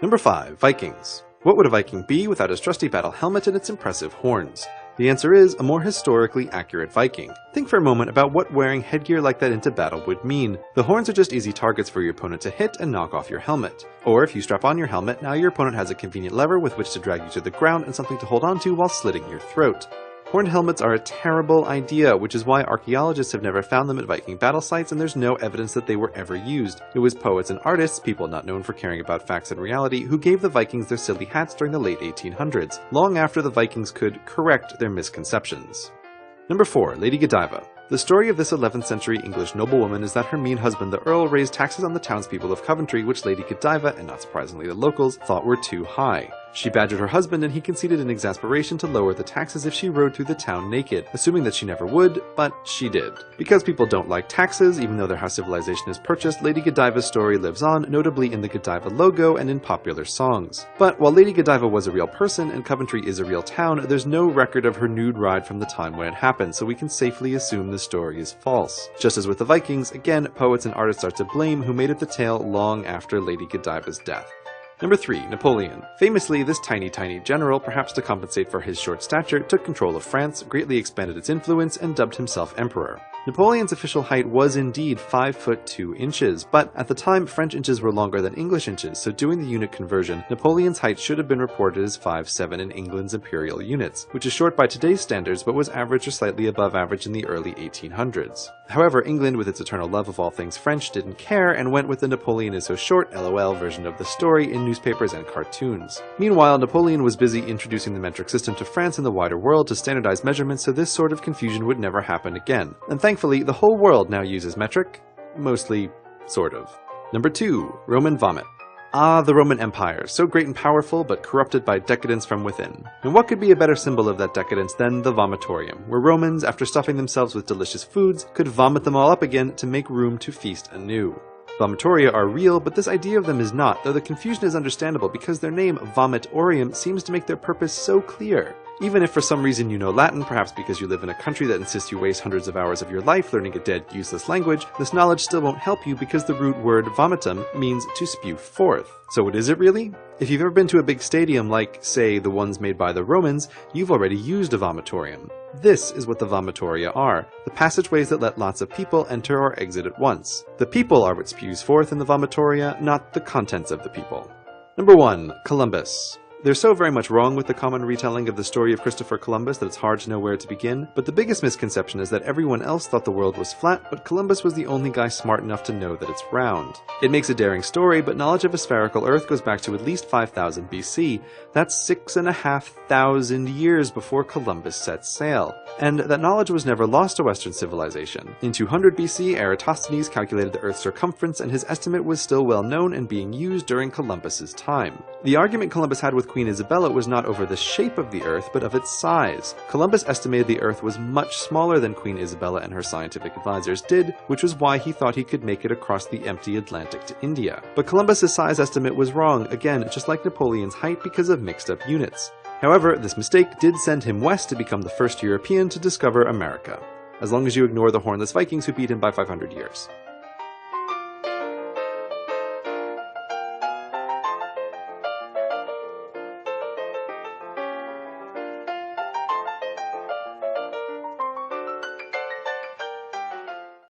Number 5. Vikings. What would a Viking be without his trusty battle helmet and its impressive horns? The answer is a more historically accurate Viking. Think for a moment about what wearing headgear like that into battle would mean. The horns are just easy targets for your opponent to hit and knock off your helmet. Or if you strap on your helmet, now your opponent has a convenient lever with which to drag you to the ground and something to hold onto while slitting your throat. Horned helmets are a terrible idea, which is why archaeologists have never found them at Viking battle sites and there's no evidence that they were ever used. It was poets and artists, people not known for caring about facts and reality, who gave the Vikings their silly hats during the late 1800s, long after the Vikings could correct their misconceptions. Number 4. Lady Godiva. The story of this 11th century English noblewoman is that her mean husband the Earl raised taxes on the townspeople of Coventry which Lady Godiva, and not surprisingly the locals, thought were too high. She badgered her husband and he conceded in exasperation to lower the taxes if she rode through the town naked, assuming that she never would, but she did. Because people don't like taxes, even though their house civilization is purchased, Lady Godiva's story lives on, notably in the Godiva logo and in popular songs. But while Lady Godiva was a real person and Coventry is a real town, there's no record of her nude ride from the time when it happened, so we can safely assume the story is false. Just as with the Vikings, again, poets and artists are to blame who made it the tale long after Lady Godiva's death. Number 3. Napoleon. Famously, this tiny general, perhaps to compensate for his short stature, took control of France, greatly expanded its influence, and dubbed himself emperor. Napoleon's official height was indeed 5 foot 2 inches, but at the time French inches were longer than English inches, so doing the unit conversion, Napoleon's height should have been reported as 5'7" in England's imperial units, which is short by today's standards but was average or slightly above average in the early 1800s. However, England, with its eternal love of all things French, didn't care and went with the Napoleon is so short LOL version of the story in newspapers and cartoons. Meanwhile, Napoleon was busy introducing the metric system to France and the wider world to standardize measurements so this sort of confusion would never happen again. And thankfully, the whole world now uses metric. Mostly, sort of. Number 2. Roman vomit. Ah, the Roman Empire, so great and powerful, but corrupted by decadence from within. And what could be a better symbol of that decadence than the vomitorium, where Romans, after stuffing themselves with delicious foods, could vomit them all up again to make room to feast anew. Vomitoria are real, but this idea of them is not, though the confusion is understandable because their name, vomitorium, seems to make their purpose so clear. Even if for some reason you know Latin, perhaps because you live in a country that insists you waste hundreds of hours of your life learning a dead, useless language, this knowledge still won't help you because the root word vomitum means to spew forth. So what is it really? If you've ever been to a big stadium like, say, the ones made by the Romans, you've already used a vomitorium. This is what the vomitoria are, the passageways that let lots of people enter or exit at once. The people are what spews forth in the vomitoria, not the contents of the people. Number 1. Columbus. There's so very much wrong with the common retelling of the story of Christopher Columbus that it's hard to know where to begin, but the biggest misconception is that everyone else thought the world was flat, but Columbus was the only guy smart enough to know that it's round. It makes a daring story, but knowledge of a spherical Earth goes back to at least 5000 BC. That's 6,500 years before Columbus set sail. And that knowledge was never lost to Western civilization. In 200 BC, Eratosthenes calculated the Earth's circumference, and his estimate was still well known and being used during Columbus's time. The argument Columbus had with Queen Isabella was not over the shape of the Earth, but of its size. Columbus estimated the Earth was much smaller than Queen Isabella and her scientific advisors did, which was why he thought he could make it across the empty Atlantic to India. But Columbus's size estimate was wrong, again, just like Napoleon's height because of mixed-up units. However, this mistake did send him west to become the first European to discover America, as long as you ignore the hornless Vikings who beat him by 500 years.